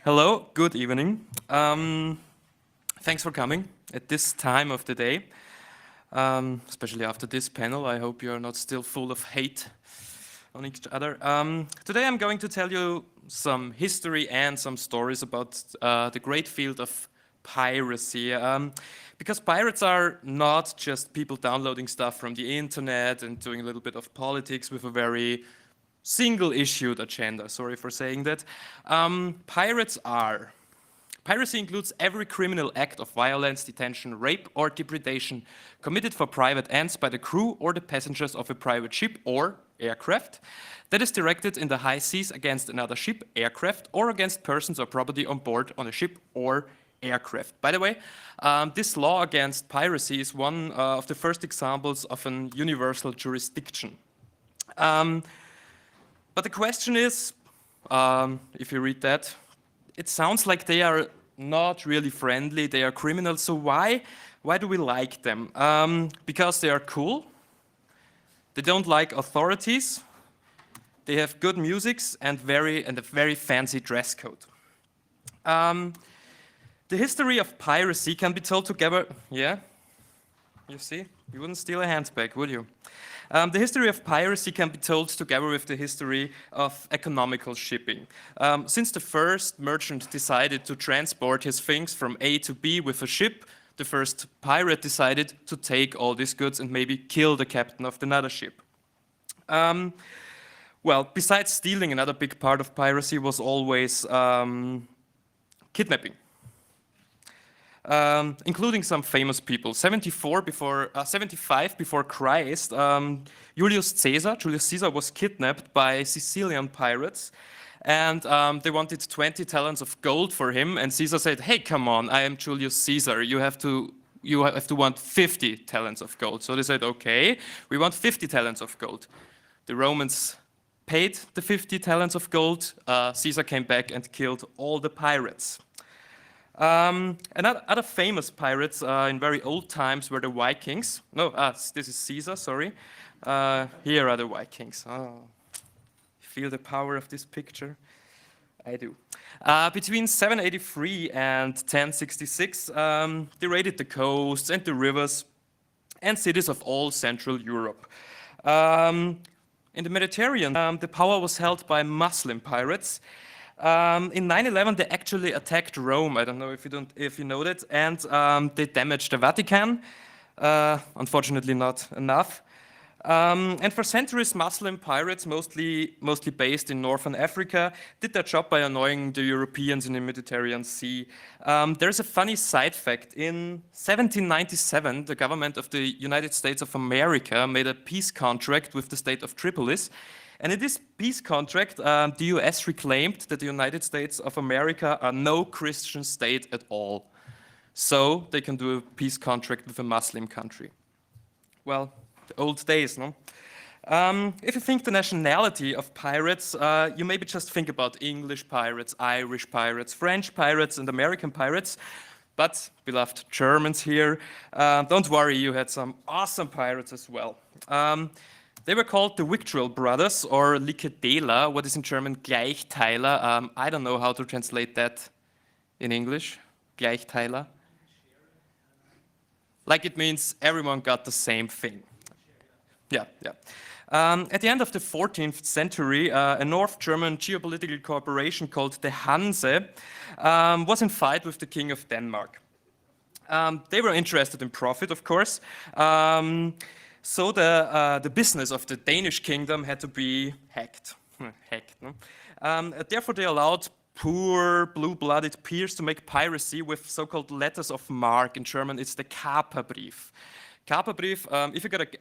Hello, good evening. Thanks for coming at this time of the day, especially after this panel. I hope you're not still full of hate on each other. Today I'm going to tell you some history and some stories about the great field of piracy. Because pirates are not just people downloading stuff from the internet and doing a little bit of politics with a very single-issued agenda, sorry for saying that. Piracy includes every criminal act of violence, detention, rape, or depredation committed for private ends by the crew or the passengers of a private ship or aircraft that is directed in the high seas against another ship, aircraft, or against persons or property on board on a ship or aircraft. By the way, this law against piracy is one of the first examples of an universal jurisdiction. But the question is, if you read that, it sounds like they are not really friendly, they are criminals, so why do we like them? Because they are cool, they don't like authorities, they have good musics and a very fancy dress code. The history of piracy can be told together, yeah? You see, you wouldn't steal a handbag, would you? The history of piracy can be told together with the history of economical shipping. Since the first merchant decided to transport his things from A to B with a ship, the first pirate decided to take all these goods and maybe kill the captain of another ship. Well, besides stealing, another big part of piracy was always kidnapping. Including some famous people. 75 before Christ, Julius Caesar was kidnapped by Sicilian pirates, and they wanted 20 talents of gold for him, and Caesar said, hey, come on, I am Julius Caesar, you have to want 50 talents of gold. So they said, okay, we want 50 talents of gold. The Romans paid the 50 talents of gold, Caesar came back and killed all the pirates. And other famous pirates in very old times were the Vikings. No, this is Caesar, sorry. Here are the Vikings. Oh, feel the power of this picture? I do. Between 783 and 1066, they raided the coasts and the rivers and cities of all Central Europe. In the Mediterranean, the power was held by Muslim pirates. In 9/11, they actually attacked Rome. I don't know if you know that, and they damaged the Vatican. Unfortunately, not enough. And for centuries, Muslim pirates, mostly based in northern Africa, did their job by annoying the Europeans in the Mediterranean Sea. There's a funny side fact. In 1797, the government of the United States of America made a peace contract with the state of Tripolis. And in this peace contract, the US reclaimed that the United States of America are no Christian state at all. So they can do a peace contract with a Muslim country. Well, the old days, no? If you think the nationality of pirates, you maybe just think about English pirates, Irish pirates, French pirates, and American pirates. But, beloved Germans here, don't worry, you had some awesome pirates as well. They were called the Victual Brothers, or Likedela, what is in German Gleichteiler. I don't know how to translate that in English. Gleichteiler. Like it means everyone got the same thing. Yeah. At the end of the 14th century, a North German geopolitical corporation called the Hanse was in fight with the King of Denmark. They were interested in profit, of course. So the business of the Danish kingdom had to be hacked. No? Therefore, they allowed poor blue-blooded peers to make piracy with so-called letters of marque. In German, it's the Kaperbrief. Kaperbrief,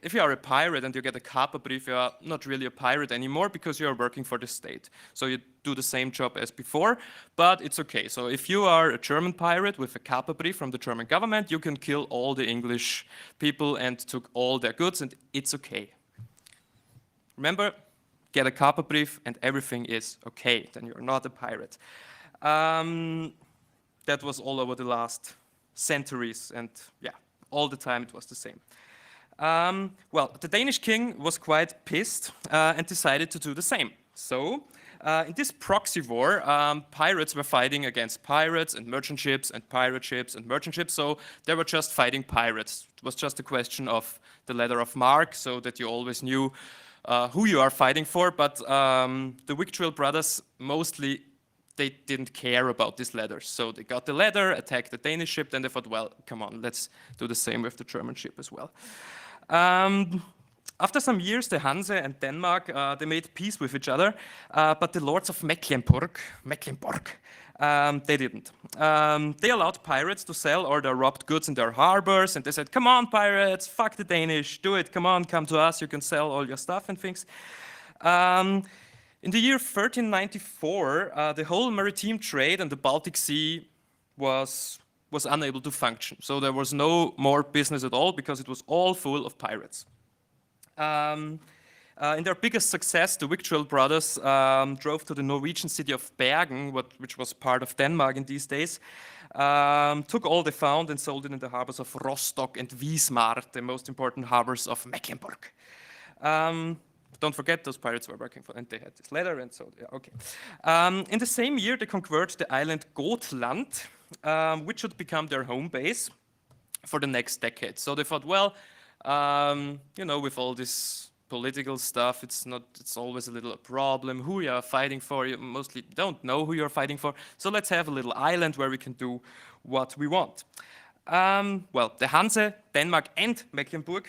if you are a pirate and you get a Kaperbrief, you are not really a pirate anymore because you are working for the state. So you do the same job as before, but it's okay. So if you are a German pirate with a Kaperbrief from the German government, you can kill all the English people and took all their goods, and it's okay. Remember, get a Kaperbrief and everything is okay. Then you're not a pirate. That was all over the last centuries, and yeah. All the time it was the same. Well, the Danish king was quite pissed and decided to do the same. So In this proxy war, pirates were fighting against pirates and merchant ships and pirate ships and merchant ships, so they were just fighting pirates. It was just a question of the letter of marque, so that you always knew who you are fighting for, but the Victual brothers mostly, they didn't care about these letters. So they got the letter, attacked the Danish ship, then they thought, well, come on, let's do the same with the German ship as well. After some years, the Hanse and Denmark, they made peace with each other, but the lords of Mecklenburg, they didn't. They allowed pirates to sell all their robbed goods in their harbors, and they said, come on, pirates, fuck the Danish, do it, come on, come to us, you can sell all your stuff and things. In the year 1394, the whole maritime trade in the Baltic Sea was unable to function. So there was no more business at all because it was all full of pirates. In their biggest success, the Victual brothers drove to the Norwegian city of Bergen, which was part of Denmark in these days, took all they found and sold it in the harbors of Rostock and Wismar, the most important harbors of Mecklenburg. Don't forget, those pirates were working for, and they had this letter, and so, yeah, okay. In the same year, they conquered the island Gotland, which should become their home base for the next decade. So they thought, well, you know, with all this political stuff, it's always a little problem. Who you are fighting for, you mostly don't know who you're fighting for. So let's have a little island where we can do what we want. Well, the Hanse, Denmark, and Mecklenburg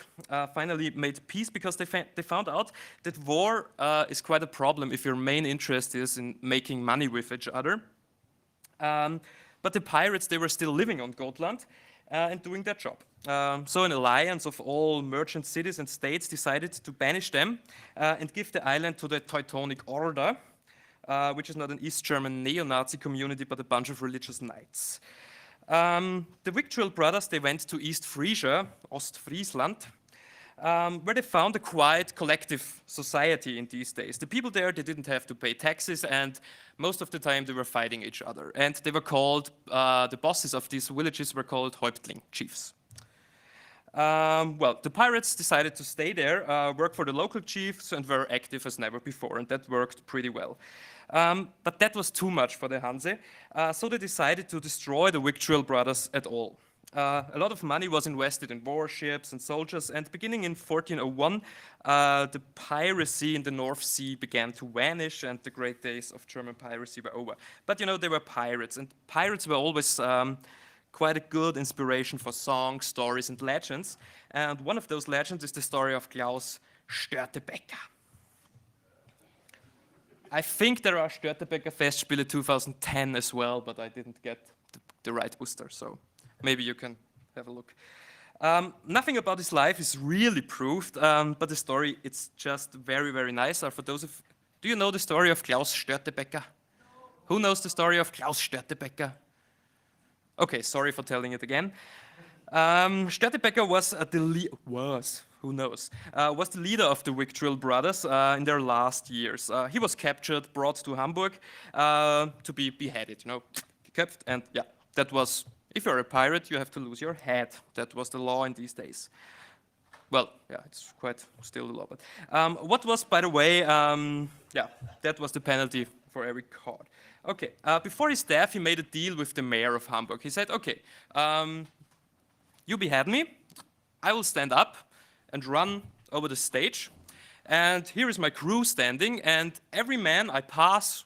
finally made peace because they found out that war is quite a problem if your main interest is in making money with each other. But the pirates, they were still living on Gotland and doing their job. So an alliance of all merchant cities and states decided to banish them and give the island to the Teutonic Order, which is not an East German neo-Nazi community, but a bunch of religious knights. The Victual brothers, they went to East Frisia, Ostfriesland, where they found a quiet collective society in these days. The people there, they didn't have to pay taxes, and most of the time they were fighting each other. And they were called, the bosses of these villages were called Häuptling, chiefs. Well, the pirates decided to stay there, work for the local chiefs, and were active as never before, and that worked pretty well. But that was too much for the Hanse, so they decided to destroy the Victual brothers at all. A lot of money was invested in warships and soldiers, and beginning in 1401, the piracy in the North Sea began to vanish, and the great days of German piracy were over. But you know, they were pirates, and pirates were always quite a good inspiration for songs, stories, and legends. And one of those legends is the story of Klaus Störtebeker. I think there are Störtebeker Festspiele 2010 as well, but I didn't get the right booster, so maybe you can have a look. Nothing about his life is really proved, but the story, it's just very, very nice. For those of, do you know the story of Klaus Störtebeker? Who knows the story of Klaus Störtebeker? Okay, sorry for telling it again. Störtebeker was the leader of the Victual brothers in their last years. He was captured, brought to Hamburg to be beheaded, you know, kept, and yeah, that was, if you're a pirate, you have to lose your head. That was the law in these days. Well, yeah, it's quite still the law, but what was, by the way, yeah, that was the penalty for every card. Okay, before his death, he made a deal with the mayor of Hamburg. He said, okay, you behead me, I will stand up and run over the stage, and here is my crew standing, and every man I pass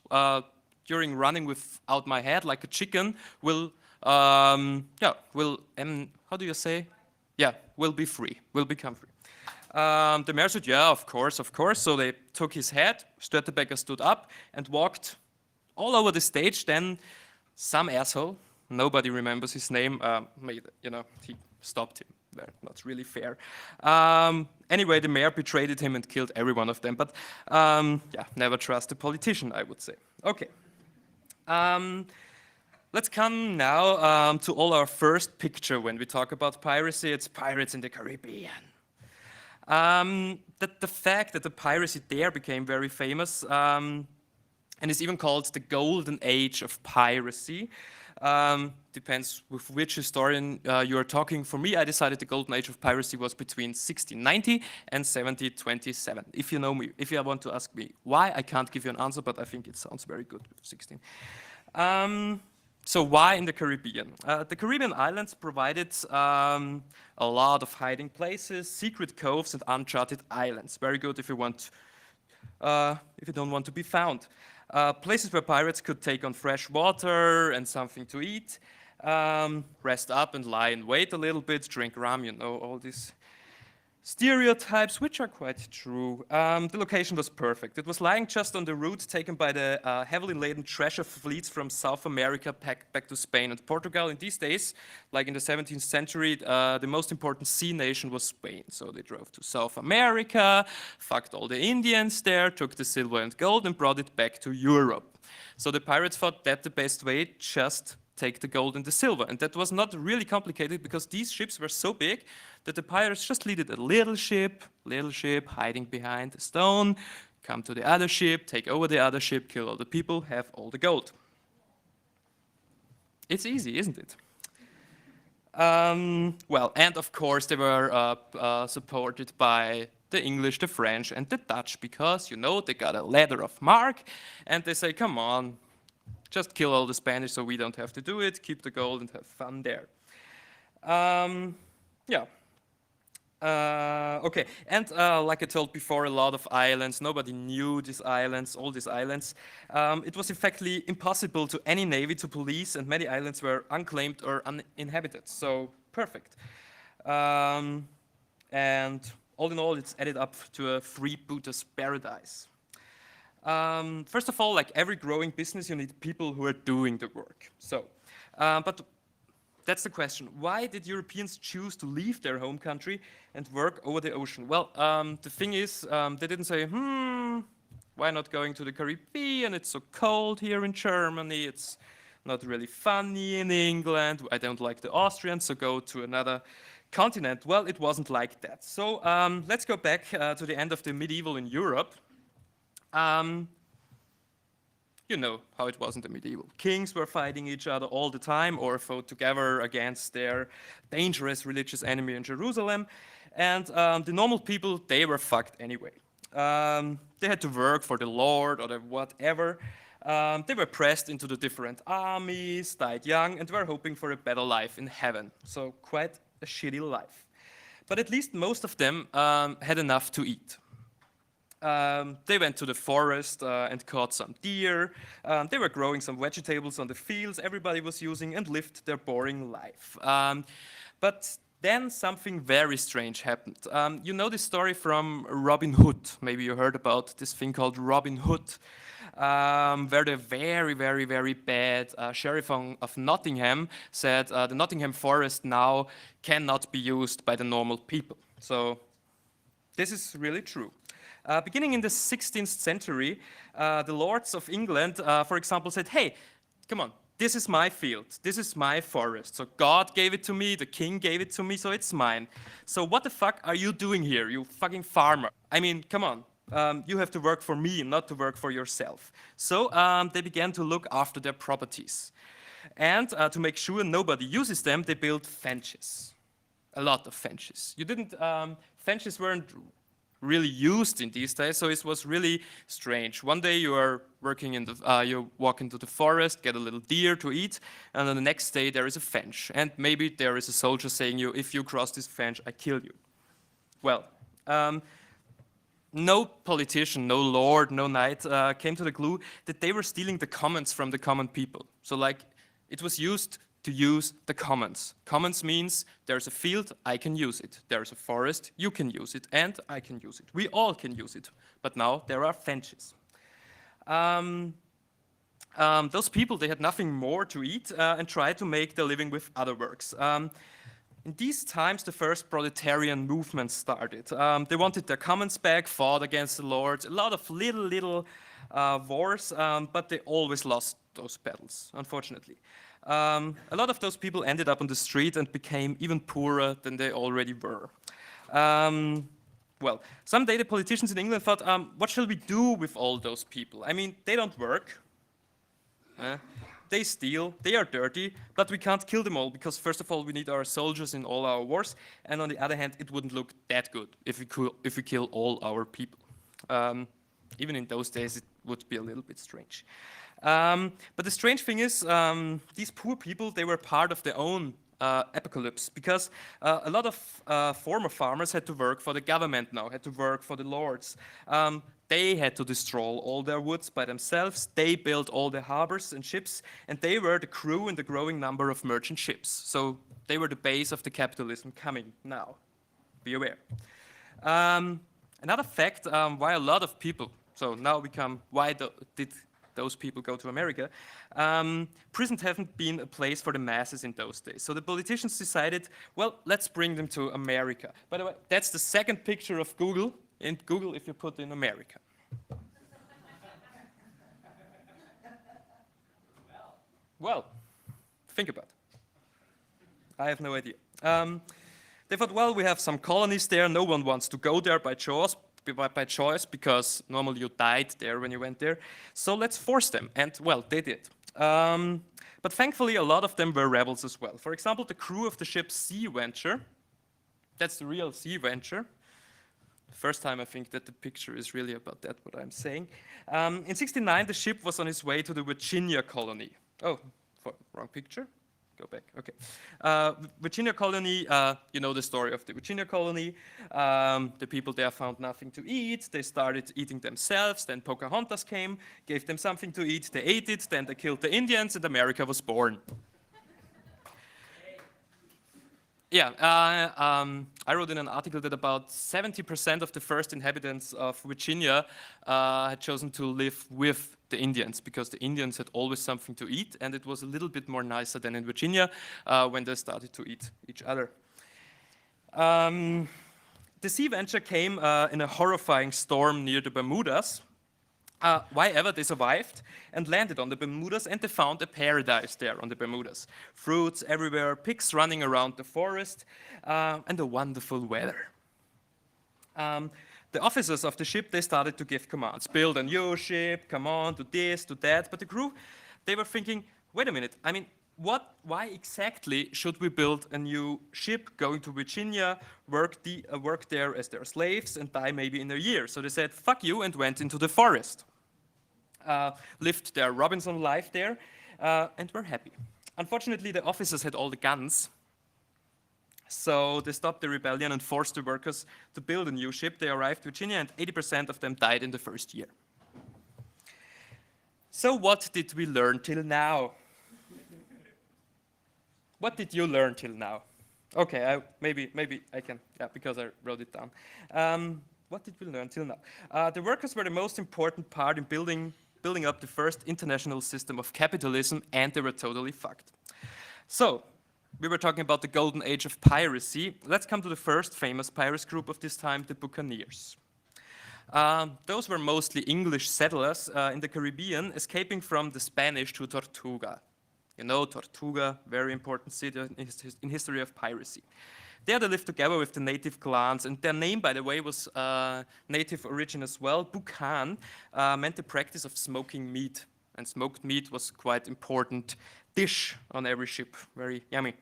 during running without my head, like a chicken, will, how do you say? Yeah, will be free, will become free. The mayor said, yeah, of course. So they took his head, Störtebeker stood up and walked all over the stage. Then some asshole, nobody remembers his name, you know, he stopped him. Not really fair. Anyway, the mayor betrayed him and killed every one of them. But yeah, never trust a politician, I would say. Okay. Let's come now to all our first picture when we talk about piracy. It's Pirates in the Caribbean. The fact that the piracy there became very famous and is even called the golden age of piracy Depends with which historian you are talking. For me, I decided the golden age of piracy was between 1690 and 1727. If you know me, if you want to ask me why, I can't give you an answer, but I think it sounds very good with 16. So why in the Caribbean? The Caribbean islands provided a lot of hiding places, secret coves, and uncharted islands. Very good if you don't want to be found. Places where pirates could take on fresh water and something to eat, rest up and lie in wait a little bit, drink rum, you know, all these stereotypes, which are quite true. The location was perfect. It was lying just on the route taken by the heavily laden treasure fleets from South America back to Spain and Portugal. In these days, like in the 17th century, the most important sea nation was Spain. So they drove to South America, fucked all the Indians there, took the silver and gold and brought it back to Europe. So the pirates thought that the best way, just take the gold and the silver. And that was not really complicated because these ships were so big that the pirates just needed a little ship hiding behind a stone, come to the other ship, take over the other ship, kill all the people, have all the gold. It's easy, isn't it? Well, and of course they were supported by the English, the French, and the Dutch because, you know, they got a letter of marque and they say, come on, just kill all the Spanish so we don't have to do it, keep the gold and have fun there. Yeah. Okay, and like I told before, a lot of islands, nobody knew these islands, all these islands. It was effectively impossible to any navy to police, and many islands were unclaimed or uninhabited, so perfect. And all in all, it's added up to a freebooter's paradise. First of all, like every growing business, you need people who are doing the work. So, but that's the question. Why did Europeans choose to leave their home country and work over the ocean? Well, the thing is, they didn't say, why not going to the Caribbean? It's so cold here in Germany. It's not really funny in England. I don't like the Austrians, so go to another continent. Well, it wasn't like that. So let's go back to the end of the medieval in Europe. You know how it was in the medieval. Kings were fighting each other all the time or fought together against their dangerous religious enemy in Jerusalem. And the normal people, they were fucked anyway. They had to work for the Lord or the whatever. They were pressed into the different armies, died young, and were hoping for a better life in heaven. So quite a shitty life. But at least most of them had enough to eat. They went to the forest and caught some deer. They were growing some vegetables on the fields everybody was using and lived their boring life. But then something very strange happened. You know this story from Robin Hood. Maybe you heard about this thing called Robin Hood, where the very, very, very bad sheriff of Nottingham said the Nottingham forest now cannot be used by the normal people. So this is really true. Beginning in the 16th century, the lords of England, for example, said, hey, come on, this is my field, this is my forest. So God gave it to me, the king gave it to me, so it's mine. So what the fuck are you doing here, you fucking farmer? I mean, come on, you have to work for me, not to work for yourself. So they began to look after their properties. And to make sure nobody uses them, they built fences. A lot of fences. Fences weren't really used in these days, so it was really strange. One day you are working in you walk into the forest, get a little deer to eat, and then the next day there is a fence, and maybe there is a soldier saying you, if you cross this fence, I kill you. Well, no politician, no lord, no knight came to the clue that they were stealing the commons from the common people. So like, it was used to use the commons. Commons means there's a field, I can use it. There's a forest, you can use it, and I can use it. We all can use it. But now there are fences. Those people, they had nothing more to eat and tried to make their living with other works. In these times, the first proletarian movement started. They wanted their commons back, fought against the lords, a lot of little wars, but they always lost those battles, unfortunately. A lot of those people ended up on the street and became even poorer than they already were. Well, someday the politicians in England thought, what shall we do with all those people? I mean, they don't work. they steal, they are dirty, but we can't kill them all because first of all we need our soldiers in all our wars, and on the other hand it wouldn't look that good if we kill all our people. Even in those days it would be a little bit strange. But the strange thing is, these poor people, they were part of their own apocalypse, because a lot of former farmers had to work for the government now, had to work for the lords. They had to destroy all their woods by themselves. They built all the harbors and ships, and they were the crew in the growing number of merchant ships. So they were the base of the capitalism coming now. Be aware. Another fact why a lot of people, so now we come, why did those people go to America? Prisons haven't been a place for the masses in those days. So the politicians decided, well, let's bring them to America. By the way, that's the second picture of Google. In Google, if you put in America. Well, think about it. I have no idea. They thought, well, we have some colonies there. No one wants to go there by choice because normally you died there when you went there. So let's force them. And, well, they did. But thankfully, a lot of them were rebels as well. For example, the crew of the ship Sea Venture. That's the real Sea Venture. First time I think that the picture is really about that, what I'm saying. In '69, the ship was on its way to the Virginia colony. Oh, wrong picture. Go back, okay. Virginia colony, you know the story of the Virginia colony. The people there found nothing to eat. They started eating themselves. Then Pocahontas came, gave them something to eat. They ate it. Then they killed the Indians, and America was born. Yeah, I wrote in an article that about 70% of the first inhabitants of Virginia had chosen to live with the Indians because the Indians had always something to eat, and it was a little bit more nicer than in Virginia when they started to eat each other. The Sea Venture came in a horrifying storm near the Bermudas. However, they survived and landed on the Bermudas, and they found a paradise there on the Bermudas. Fruits everywhere, pigs running around the forest, and a wonderful weather. The officers of the ship, they started to give commands. Build a new ship, come on, do this, do that. But the crew, they were thinking, wait a minute, I mean, why exactly should we build a new ship going to Virginia, work there as their slaves, and die maybe in a year? So they said, fuck you, and went into the forest. Lived their Robinson life there, and were happy. Unfortunately, the officers had all the guns, so they stopped the rebellion and forced the workers to build a new ship. They arrived in Virginia, and 80% of them died in the first year. So what did we learn till now? What did you learn till now? Okay, maybe I can, yeah, because I wrote it down. What did we learn till now? The workers were the most important part in building up the first international system of capitalism, and they were totally fucked. So, we were talking about the golden age of piracy. Let's come to the first famous pirate group of this time, the Buccaneers. Those were mostly English settlers in the Caribbean, escaping from the Spanish to Tortuga. You know, Tortuga, very important city in history of piracy. There they lived together with the native clans, and their name, by the way, was native origin as well. Bucan meant the practice of smoking meat, and smoked meat was quite important dish on every ship, very yummy.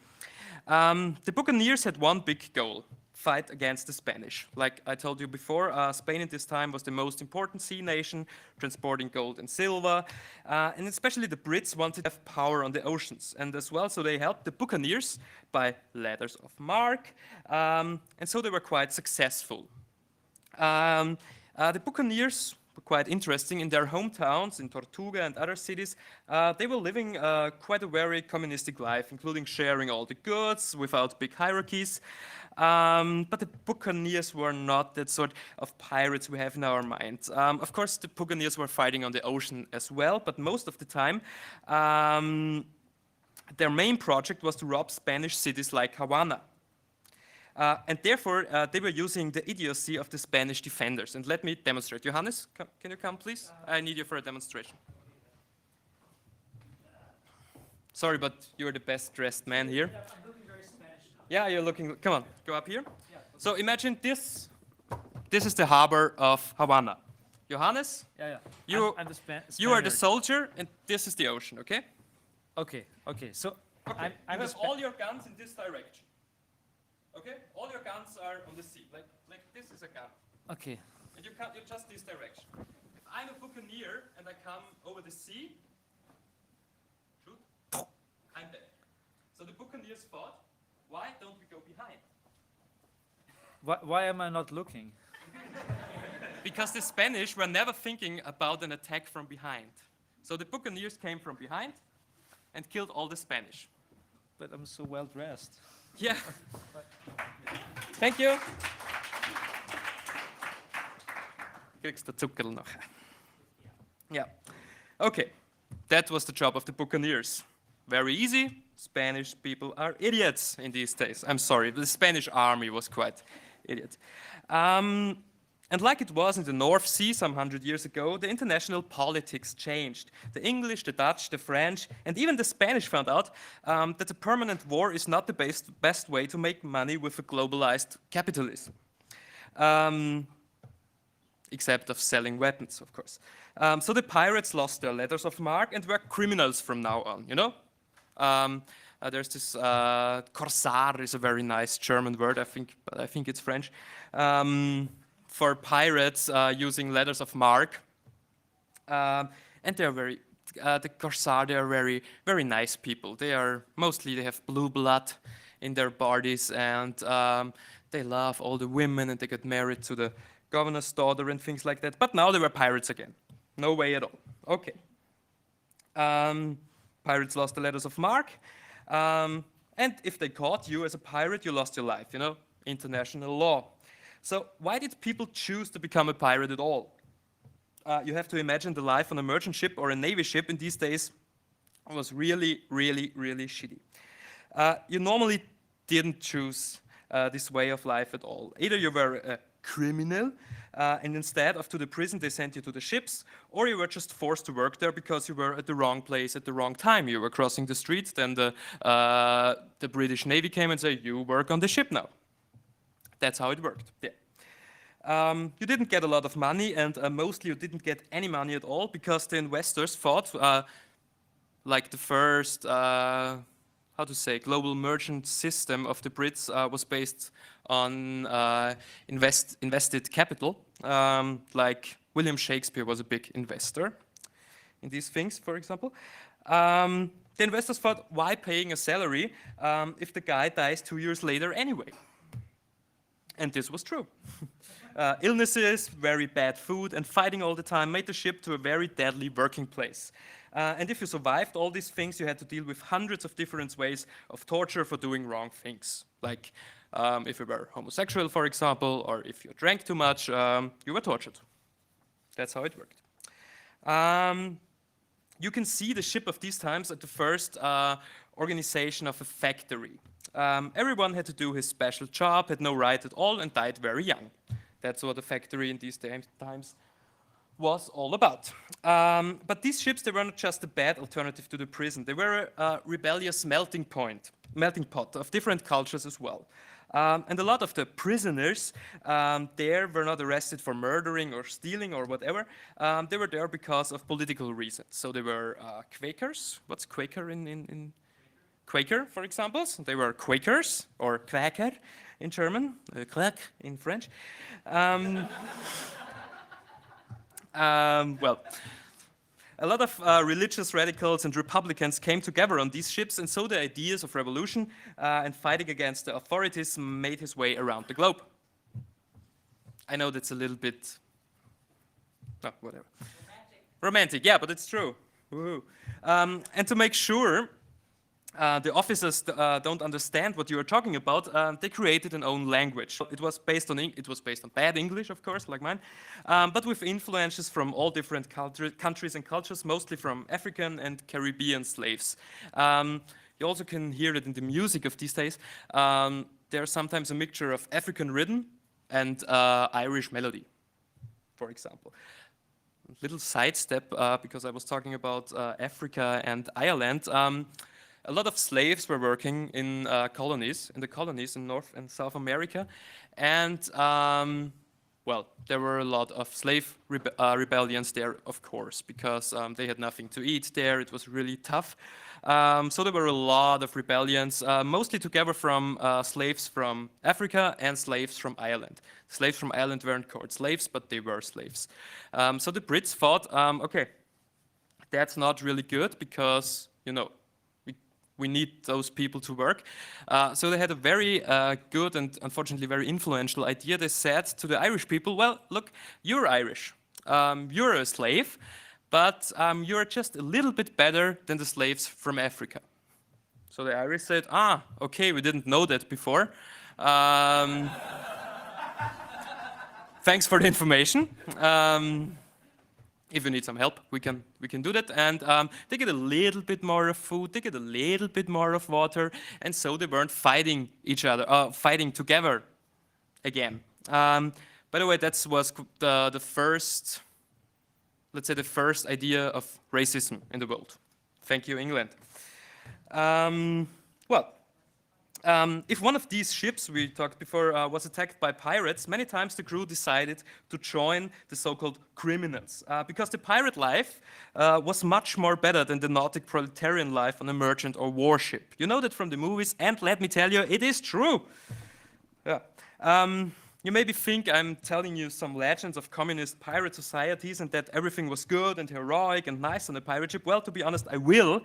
The Buccaneers had one big goal: fight against the Spanish. Like I told you before, Spain at this time was the most important sea nation, transporting gold and silver, and especially the Brits wanted to have power on the oceans, and as well, so they helped the Buccaneers by letters of marque, and so they were quite successful. The Buccaneers were quite interesting. In their hometowns, in Tortuga and other cities, they were living quite a very communistic life, including sharing all the goods without big hierarchies. But the Buccaneers were not that sort of pirates we have in our minds. Of course, the Buccaneers were fighting on the ocean as well, but most of the time, their main project was to rob Spanish cities like Havana. And therefore, they were using the idiocy of the Spanish defenders. And let me demonstrate. Johannes, can you come, please? I need you for a demonstration. Sorry, but you're the best dressed man here. Yeah, I'm looking very Spanish now. Yeah, you're looking, come on, go up here. Yeah, okay. So imagine this is the harbor of Havana. Johannes? Yeah. You I'm the you are the soldier, and this is the ocean, okay? Okay, okay. So Okay, I'm you the have all your guns in this direction. Okay, all your guns are on the sea. Like this is a gun, okay. and you just this direction. If I'm a buccaneer and I come over the sea, shoot, I'm dead. So the buccaneers thought, why don't we go behind? Why am I not looking? Because the Spanish were never thinking about an attack from behind. So the buccaneers came from behind and killed all the Spanish. But I'm so well dressed. Yeah. Thank you. Kriegst du Zuckerl noch? Yeah. Okay. That was the job of the buccaneers. Very easy. Spanish people are idiots in these days. I'm sorry, the Spanish army was quite idiot. And like it was in the North Sea some 100 years ago, the international politics changed. The English, the Dutch, the French, and even the Spanish found out that a permanent war is not the best way to make money with a globalized capitalism. Except of selling weapons, of course. So the pirates lost their letters of marque and were criminals from now on, you know? There's this, corsair is a very nice German word, but I think it's French. For pirates using letters of marque. And they're the corsair, they are very, very nice people. They have blue blood in their bodies, and they love all the women, and they get married to the governor's daughter and things like that. But now they were pirates again. No way at all. Okay. Pirates lost the letters of marque. And if they caught you as a pirate, you lost your life, you know, international law. So why did people choose to become a pirate at all? You have to imagine the life on a merchant ship or a navy ship in these days was really, really, really shitty. You normally didn't choose this way of life at all. Either you were a criminal, and instead of to the prison, they sent you to the ships, or you were just forced to work there because you were at the wrong place at the wrong time. You were crossing the street, then the British Navy came and said, you work on the ship now. That's how it worked. Yeah. You didn't get a lot of money, and mostly you didn't get any money at all because the investors thought, like the first, how to say, global merchant system of the Brits was based on invested capital. Like William Shakespeare was a big investor in these things, for example. The investors thought, why paying a salary if the guy dies 2 years later anyway? And this was true. Illnesses, very bad food, and fighting all the time made the ship to a very deadly working place. And if you survived all these things, you had to deal with hundreds of different ways of torture for doing wrong things. Like if you were homosexual, for example, or if you drank too much, you were tortured. That's how it worked. You can see the ship of these times at the first organization of a factory. Everyone had to do his special job, had no right at all, and died very young. That's what a factory in these times was all about. But these ships, they were not just a bad alternative to the prison. They were a rebellious melting pot of different cultures as well. And a lot of the prisoners there were not arrested for murdering or stealing or whatever. They were there because of political reasons. So they were Quakers. What's Quaker in Quaker, for example? So they were Quakers, or Quaker in German, Quack in French. Well, a lot of religious radicals and Republicans came together on these ships, and so the ideas of revolution and fighting against the authorities made his way around the globe. I know that's a little bit, oh, whatever. Romantic, yeah, but it's true. Woohoo. And to make sure the officers don't understand what you are talking about, they created an own language. It was based on bad English, of course, like mine, but with influences from all different countries and cultures, mostly from African and Caribbean slaves. You also can hear it in the music of these days. There's sometimes a mixture of African rhythm and Irish melody, for example. Little sidestep, because I was talking about Africa and Ireland. A lot of slaves were working in the colonies in North and South America, and well, there were a lot of slave rebellions there, of course, because they had nothing to eat there. It was really tough. So there were a lot of rebellions, mostly together from slaves from Africa and slaves from Ireland. Slaves from Ireland weren't called slaves, but they were slaves. So the Brits thought, okay, that's not really good because, you know, we need those people to work. So they had a very good and unfortunately very influential idea. They said to the Irish people, well, look, you're Irish. You're a slave, but you're just a little bit better than the slaves from Africa. So the Irish said, okay, we didn't know that before. Thanks for the information. If you need some help, we can do that. And they get a little bit more of food, they get a little bit more of water, and so they weren't fighting each other, fighting together again. By the way, that was the first, let's say, the first idea of racism in the world. Thank you, England. If one of these ships we talked before was attacked by pirates, many times the crew decided to join the so-called criminals because the pirate life was much more better than the Nordic proletarian life on a merchant or warship. You know that from the movies, and let me tell you, it is true. Yeah. You maybe think I'm telling you some legends of communist pirate societies and that everything was good and heroic and nice on a pirate ship. Well, to be honest, I will,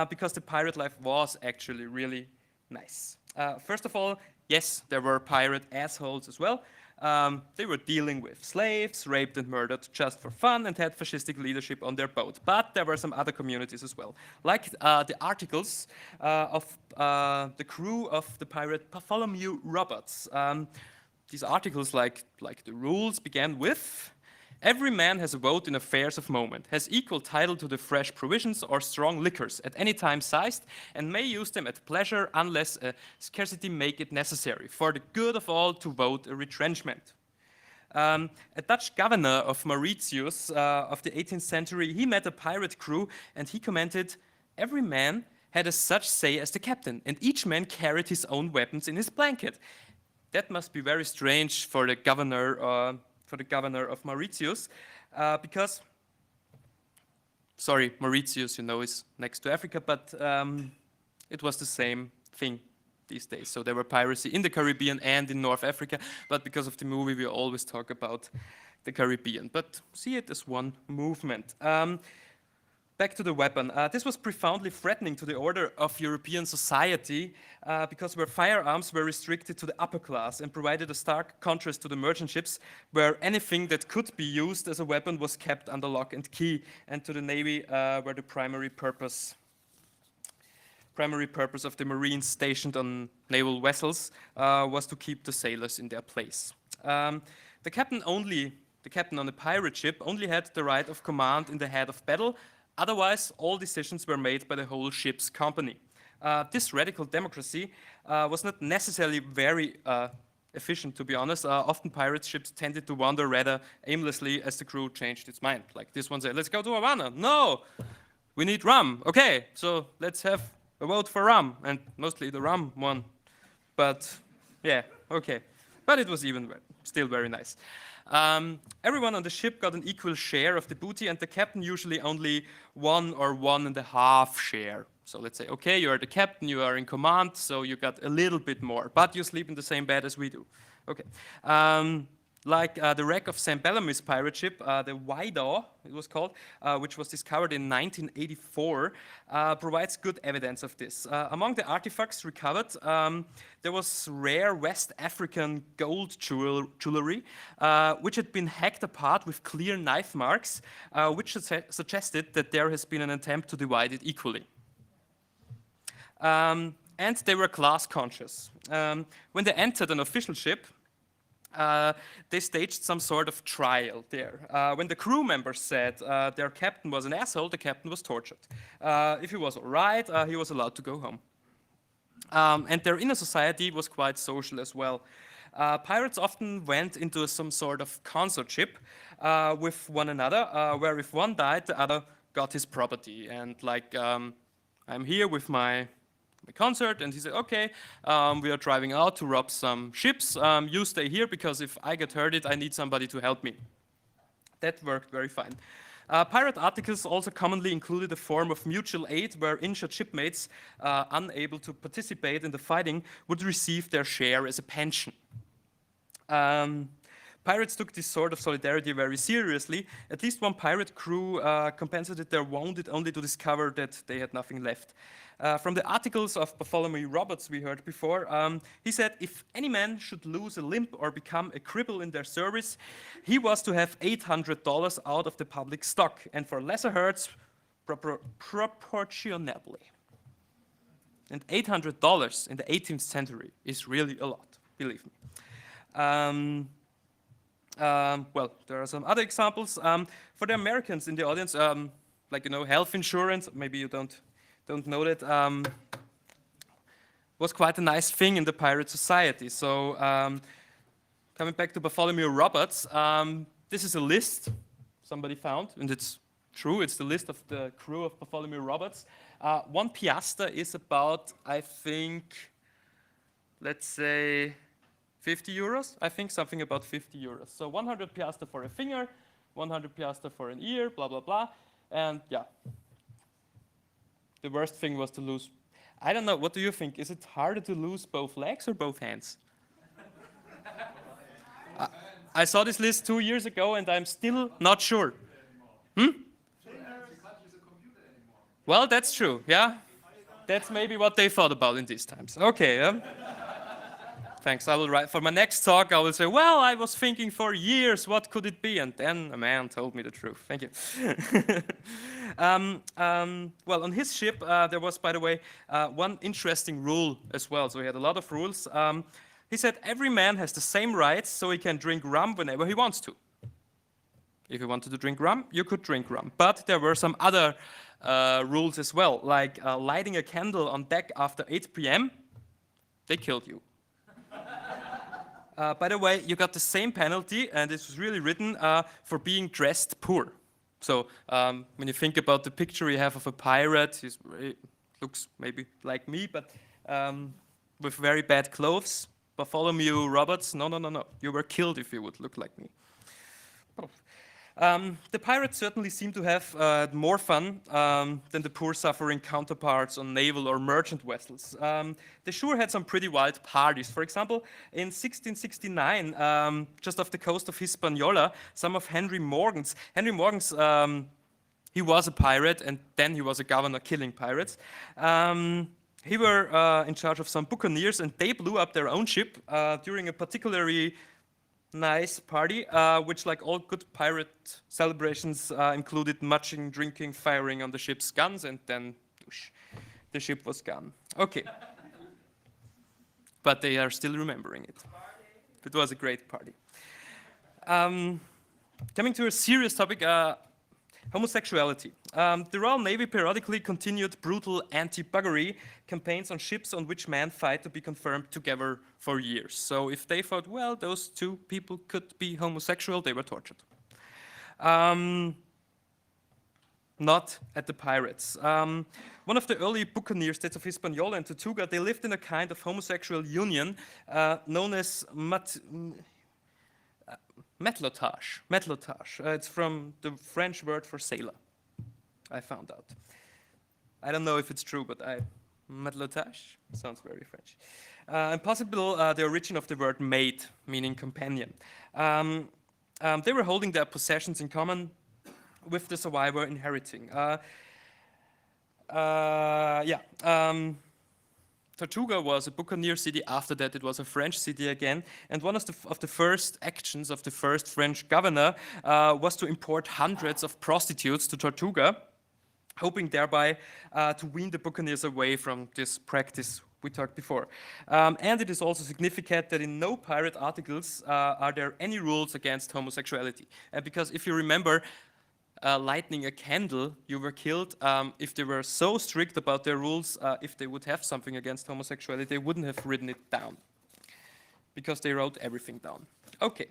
because the pirate life was actually really nice. First of all, yes, there were pirate assholes as well. They were dealing with slaves, raped and murdered just for fun, and had fascistic leadership on their boat. But there were some other communities as well, like the articles of the crew of the pirate Bartholomew Roberts. These articles, like the rules, began with: every man has a vote in affairs of moment, has equal title to the fresh provisions or strong liquors at any time sized, and may use them at pleasure unless a scarcity make it necessary, for the good of all to vote a retrenchment. A Dutch governor of Mauritius of the 18th century, he met a pirate crew and he commented, every man had as such say as the captain, and each man carried his own weapons in his blanket. That must be very strange for the governor of Mauritius, because, sorry, Mauritius, you know, is next to Africa, but it was the same thing these days. So there were piracy in the Caribbean and in North Africa, but because of the movie, we always talk about the Caribbean, but see it as one movement. Back to the weapon. This was profoundly threatening to the order of European society because where firearms were restricted to the upper class and provided a stark contrast to the merchant ships where anything that could be used as a weapon was kept under lock and key, and to the Navy where the primary purpose of the Marines stationed on naval vessels was to keep the sailors in their place. The captain on a pirate ship only had the right of command in the head of battle. Otherwise, all decisions were made by the whole ship's company. This radical democracy was not necessarily very efficient, to be honest. Often pirate ships tended to wander rather aimlessly as the crew changed its mind. Like this one said, let's go to Havana. No, we need rum. Okay, so let's have a vote for rum. And mostly the rum won. But yeah, okay. But it was still very nice. Everyone on the ship got an equal share of the booty, and the captain usually only 1 or 1.5 share. So let's say, okay, you are the captain, you are in command, so you got a little bit more, but you sleep in the same bed as we do. Okay. Like the wreck of St. Bellamy's pirate ship, the Whydaw, it was called, which was discovered in 1984, provides good evidence of this. Among the artifacts recovered, there was rare West African gold jewelry, which had been hacked apart with clear knife marks, which suggested that there has been an attempt to divide it equally. And they were class conscious. When they entered an official ship, they staged some sort of trial there. When the crew members said their captain was an asshole, the captain was tortured. If he was all right, he was allowed to go home. And their inner society was quite social as well. Pirates often went into some sort of consortship with one another, where if one died, the other got his property. And like, I'm here with my consort, and he said, okay, we are driving out to rob some ships. You stay here because if I get hurted, I need somebody to help me. That worked very fine. Pirate articles also commonly included a form of mutual aid where injured shipmates unable to participate in the fighting would receive their share as a pension. Pirates took this sort of solidarity very seriously. At least one pirate crew compensated their wounded only to discover that they had nothing left. From the articles of Bartholomew Roberts we heard before, he said if any man should lose a limb or become a cripple in their service, he was to have $800 out of the public stock, and for lesser hurts, proportionably. And $800 in the 18th century is really a lot, believe me. Well, there are some other examples. For the Americans in the audience, like, health insurance, maybe you don't know that, was quite a nice thing in the pirate society. So coming back to Bartholomew Roberts, this is a list somebody found, and it's true, it's the list of the crew of Bartholomew Roberts. 1 piaster is about, I think, let's say, 50 euros, I think something about 50 euros. So 100 piaster for a finger, 100 piaster for an ear, blah, blah, blah. And yeah, the worst thing was to lose. I don't know, what do you think? Is it harder to lose both legs or both hands? I saw this list 2 years ago and I'm still not sure. Well, that's true, yeah. That's maybe what they thought about in these times. Okay. Thanks. I will write for my next talk. I will say, well, I was thinking for years, what could it be? And then a man told me the truth. Thank you. Well, on his ship, there was, by the way, one interesting rule as well. So he had a lot of rules. He said every man has the same rights, so he can drink rum whenever he wants to. If you wanted to drink rum, you could drink rum. But there were some other rules as well, like lighting a candle on deck after 8 p.m., they killed you. By the way, you got the same penalty, and this was really written, for being dressed poor. So when you think about the picture you have of a pirate, he looks maybe like me, but with very bad clothes. Bartholomew Roberts, no. You were killed if you would look like me. The pirates certainly seem to have more fun than the poor suffering counterparts on naval or merchant vessels. They sure had some pretty wild parties. For example, in 1669, just off the coast of Hispaniola, some of Henry Morgan's, he was a pirate and then he was a governor killing pirates. He were in charge of some buccaneers and they blew up their own ship during a particularly nice party, which, like all good pirate celebrations, included muching, drinking, firing on the ship's guns, and then whoosh, the ship was gone. Okay. But they are still remembering it. It was a great party. Coming to a serious topic, homosexuality. The Royal Navy periodically continued brutal anti-buggery campaigns on ships on which men fight to be confirmed together for years. So if they thought, well, those two people could be homosexual, they were tortured. Not at the pirates. One of the early buccaneer states of Hispaniola and Tortuga, they lived in a kind of homosexual union known as matelotage. It's from the French word for sailor, I found out. I don't know if it's true, but matelotage sounds very French. And possible the origin of the word mate, meaning companion. They were holding their possessions in common with the survivor inheriting. Tortuga was a buccaneer city. After that, it was a French city again. And one of the first actions of the first French governor was to import hundreds of prostitutes to Tortuga, hoping thereby to wean the buccaneers away from this practice we talked before. And it is also significant that in no pirate articles are there any rules against homosexuality. Because if you remember, lighting a candle, you were killed. If they were so strict about their rules, if they would have something against homosexuality, they wouldn't have written it down, because they wrote everything down. Okay,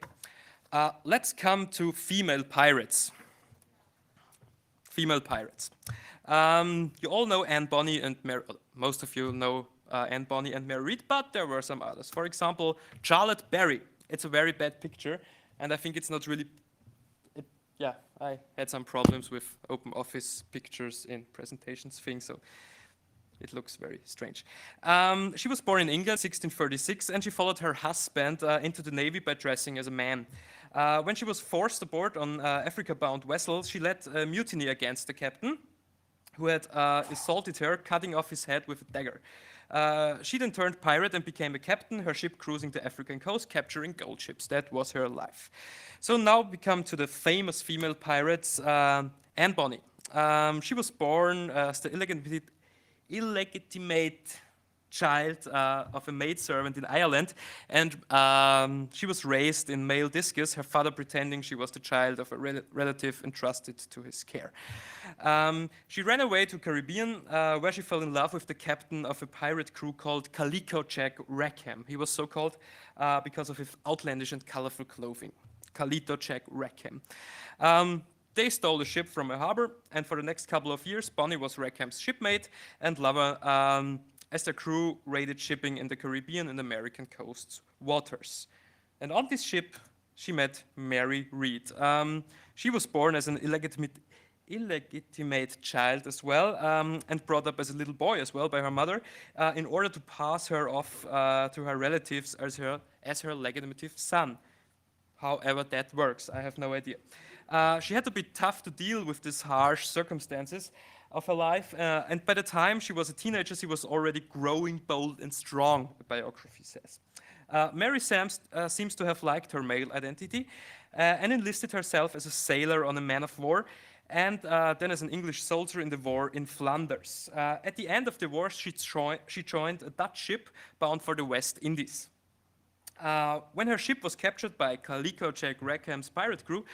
let's come to female pirates. Female pirates. You all know Anne Bonny and Mary, most of you know Anne Bonny and Mary Read, but there were some others. For example, Charlotte Berry. It's a very bad picture, and I think it's not really yeah, I had some problems with open office pictures in presentations thing, so it looks very strange. She was born in England, 1636, and she followed her husband into the navy by dressing as a man. When she was forced aboard on Africa-bound vessels, she led a mutiny against the captain, who had assaulted her, cutting off his head with a dagger. She then turned pirate and became a captain, her ship cruising the African coast, capturing gold ships. That was her life. So now we come to the famous female pirates, Anne Bonny. She was born as the illegitimate child of a maidservant in Ireland, and she was raised in male disguise, her father pretending she was the child of a relative entrusted to his care. She ran away to Caribbean, where she fell in love with the captain of a pirate crew called Calico Jack Rackham. He was so called because of his outlandish and colorful clothing. Calico Jack Rackham. They stole the ship from a harbor, and for the next couple of years, Bonny was Rackham's shipmate and lover, as their crew raided shipping in the Caribbean and American coast waters. And on this ship, she met Mary Read. She was born as an illegitimate child as well, and brought up as a little boy as well by her mother, in order to pass her off to her relatives as her legitimate son. However that works, I have no idea. She had to be tough to deal with these harsh circumstances of her life, and by the time she was a teenager, she was already growing bold and strong, the biography says. Mary seems to have liked her male identity and enlisted herself as a sailor on a man of war, and then as an English soldier in the war in Flanders. At the end of the war, she joined a Dutch ship bound for the West Indies. When her ship was captured by Calico Jack Rackham's pirate crew,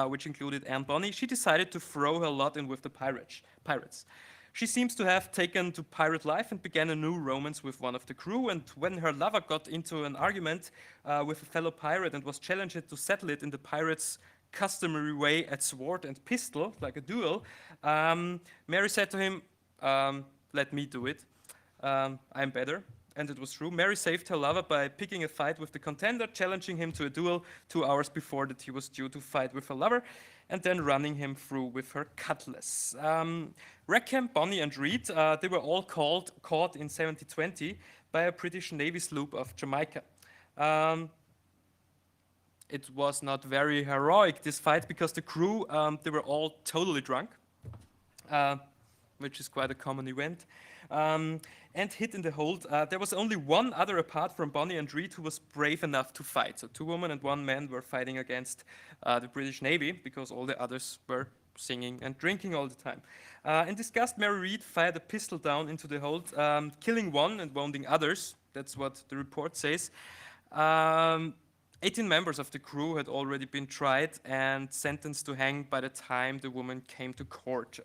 which included Anne Bonny, she decided to throw her lot in with the pirates. She seems to have taken to pirate life and began a new romance with one of the crew, and when her lover got into an argument with a fellow pirate and was challenged to settle it in the pirates' customary way at sword and pistol, like a duel, Mary said to him, let me do it, I'm better. And it was true. Mary saved her lover by picking a fight with the contender, challenging him to a duel 2 hours before that he was due to fight with her lover, and then running him through with her cutlass. Rackham, Bonny, and Read, they were all caught in 1720 by a British Navy sloop of Jamaica. It was not very heroic, this fight, because the crew, they were all totally drunk, which is quite a common event. And hid in the hold. There was only one other apart from Bonny and Read who was brave enough to fight. So 2 women and 1 man were fighting against the British Navy because all the others were singing and drinking all the time. In disgust, Mary Read fired a pistol down into the hold, killing 1 and wounding others. That's what the report says. 18 members of the crew had already been tried and sentenced to hang by the time the woman came to court.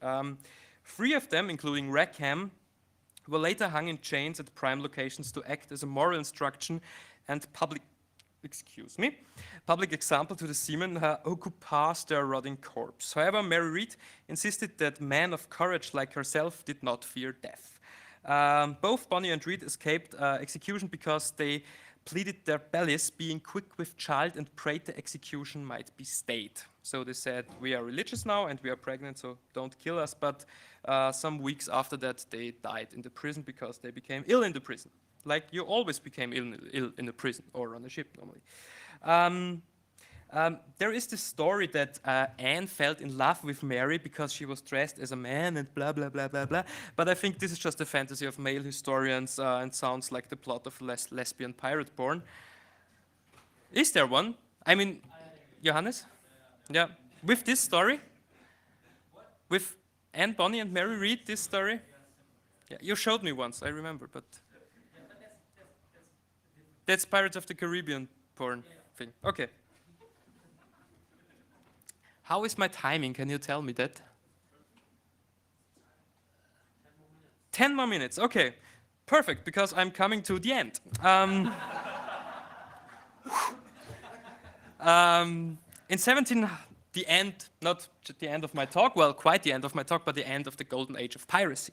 3 of them, including Rackham, were later hung in chains at prime locations to act as a moral instruction and public example to the seamen who could pass their rotting corpse. However, Mary Read insisted that men of courage like herself did not fear death. Both Bonny and Read escaped execution because they pleaded their bellies, being quick with child, and prayed the execution might be stayed. So they said, we are religious now and we are pregnant, so don't kill us. But some weeks after that, they died in the prison because they became ill in the prison. Like you always became ill in the prison or on a ship normally. There is this story that Anne fell in love with Mary because she was dressed as a man and blah, blah, blah, blah, blah. But I think this is just a fantasy of male historians and sounds like the plot of lesbian pirate porn. Is there one? I mean, Johannes? Yeah. With this story? With Anne Bonny and Mary Read, this story? Yeah, you showed me once, I remember, but... That's Pirates of the Caribbean porn thing. Okay. How is my timing? Can you tell me that? 10 more minutes. Okay. Perfect, because I'm coming to the end. In the the end, not just the end of my talk, well, quite the end of my talk, but the end of the golden age of piracy.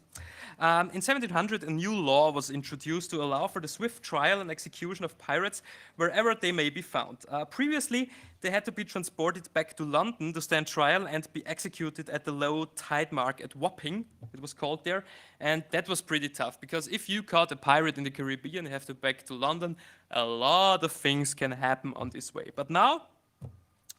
In 1700, a new law was introduced to allow for the swift trial and execution of pirates wherever they may be found. Previously, they had to be transported back to London to stand trial and be executed at the low tide mark at Wapping, it was called there, and that was pretty tough, because if you caught a pirate in the Caribbean and have to back to London, a lot of things can happen on this way. But now,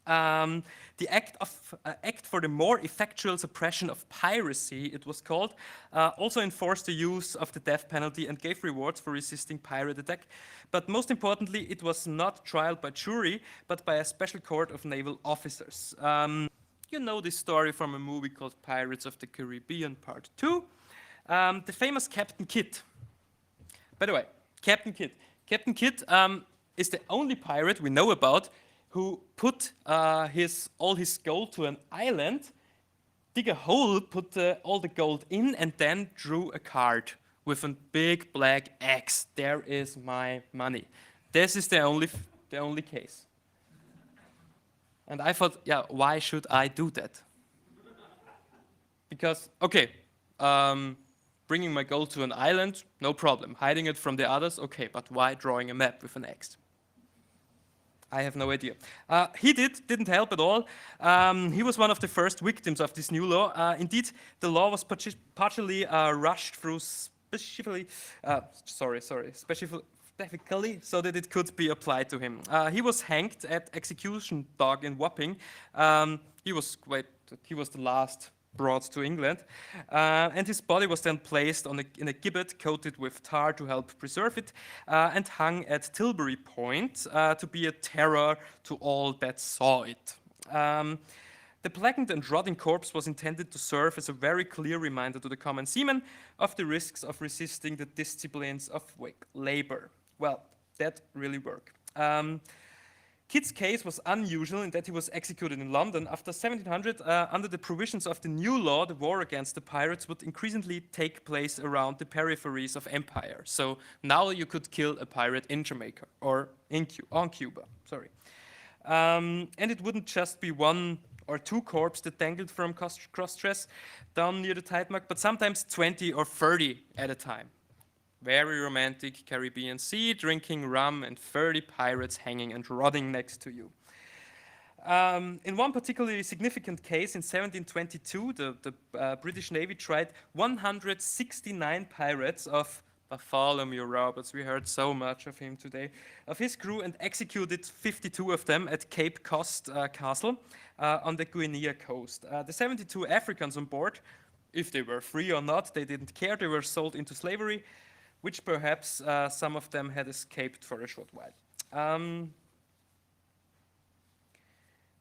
the Act for the More Effectual Suppression of Piracy, it was called, also enforced the use of the death penalty and gave rewards for resisting pirate attack. But most importantly, it was not trial by jury, but by a special court of naval officers. You know this story from a movie called Pirates of the Caribbean Part 2. The famous Captain Kidd. By the way, Captain Kidd. Captain Kidd is the only pirate we know about who put all his gold to an island, dig a hole, put all the gold in, and then drew a card with a big black X. There is my money. This is the only case. And I thought, yeah, why should I do that? Because, okay, bringing my gold to an island, no problem. Hiding it from the others, okay, but why drawing a map with an X? I have no idea. He didn't help at all. He was one of the first victims of this new law. Indeed, the law was partially rushed through specifically so that it could be applied to him. He was hanged at execution dog in Wapping. He was the last brought to England, and his body was then placed in a gibbet coated with tar to help preserve it, and hung at Tilbury Point to be a terror to all that saw it. The blackened and rotting corpse was intended to serve as a very clear reminder to the common seaman of the risks of resisting the disciplines of labor. Well, that really worked. Kidd's case was unusual in that he was executed in London. After 1700, under the provisions of the new law, the war against the pirates would increasingly take place around the peripheries of empire. So now you could kill a pirate in Jamaica or on Cuba. Sorry, and it wouldn't just be one or two corpses that dangled from cross-dress down near the tide mark, but sometimes 20 or 30 at a time. Very romantic Caribbean Sea, drinking rum and 30 pirates hanging and rotting next to you. In one particularly significant case in 1722, the British Navy tried 169 pirates of Bartholomew Roberts, we heard so much of him today, of his crew, and executed 52 of them at Cape Coast Castle on the Guinea coast. The 72 Africans on board, if they were free or not, they didn't care, they were sold into slavery, which perhaps some of them had escaped for a short while. You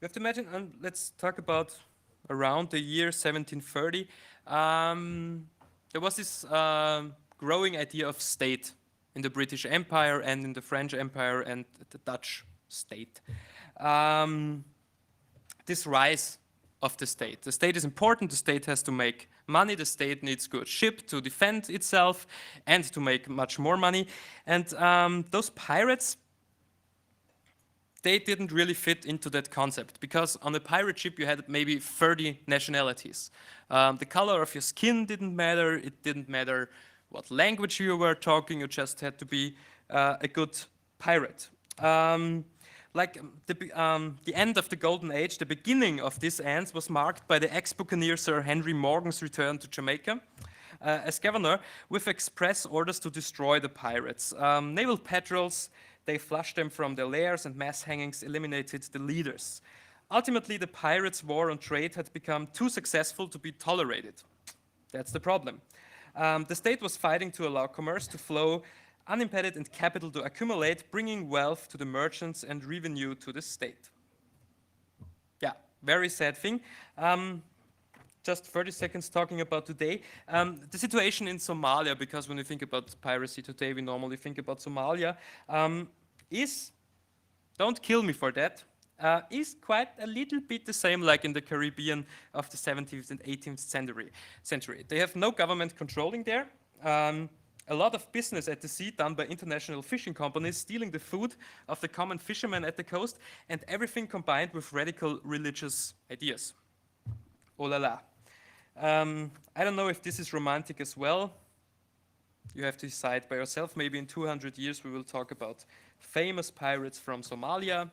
have to imagine, let's talk about around the year 1730. There was this growing idea of state in the British Empire and in the French Empire and the Dutch state. This rise of the state. The state is important, the state has to make money, the state needs good ship to defend itself and to make much more money. And those pirates, they didn't really fit into that concept, because on a pirate ship you had maybe 30 nationalities. The color of your skin didn't matter, it didn't matter what language you were talking, you just had to be a good pirate. Like the end of the Golden Age, the beginning of this end was marked by the ex-buccaneer Sir Henry Morgan's return to Jamaica as governor with express orders to destroy the pirates. Naval patrols, they flushed them from their lairs, and mass hangings eliminated the leaders. Ultimately, the pirates' war on trade had become too successful to be tolerated. That's the problem. The state was fighting to allow commerce to flow unimpeded and capital to accumulate, bringing wealth to the merchants and revenue to the state. Yeah, very sad thing. Just 30 seconds talking about today. The situation in Somalia, because when we think about piracy today, we normally think about Somalia, is, don't kill me for that, is quite a little bit the same like in the Caribbean of the 17th and 18th century. They have no government controlling there. a lot of business at the sea done by international fishing companies, stealing the food of the common fishermen at the coast, and everything combined with radical religious ideas. Oh la la. I don't know if this is romantic as well. You have to decide by yourself. Maybe in 200 years we will talk about famous pirates from Somalia.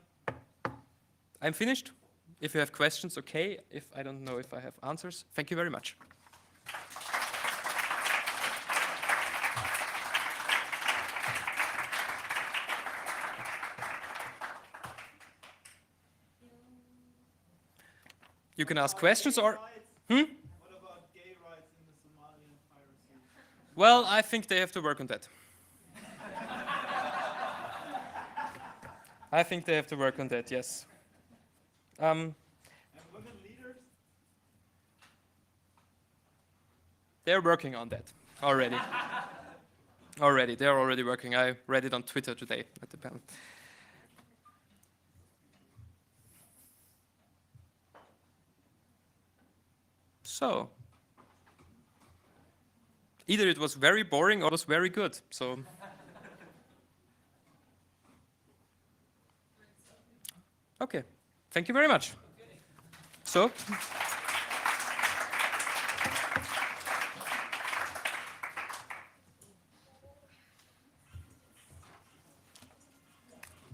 I'm finished. If you have questions, okay. If I don't know if I have answers, thank you very much. You can ask questions or... What about gay rights in the Somalian piracy? Well, I think they have to work on that. I think they have to work on that, yes. And women leaders? They're working on that already. They're already working. I read it on Twitter today at the panel. So, either it was very boring or it was very good. So, okay, thank you very much. So.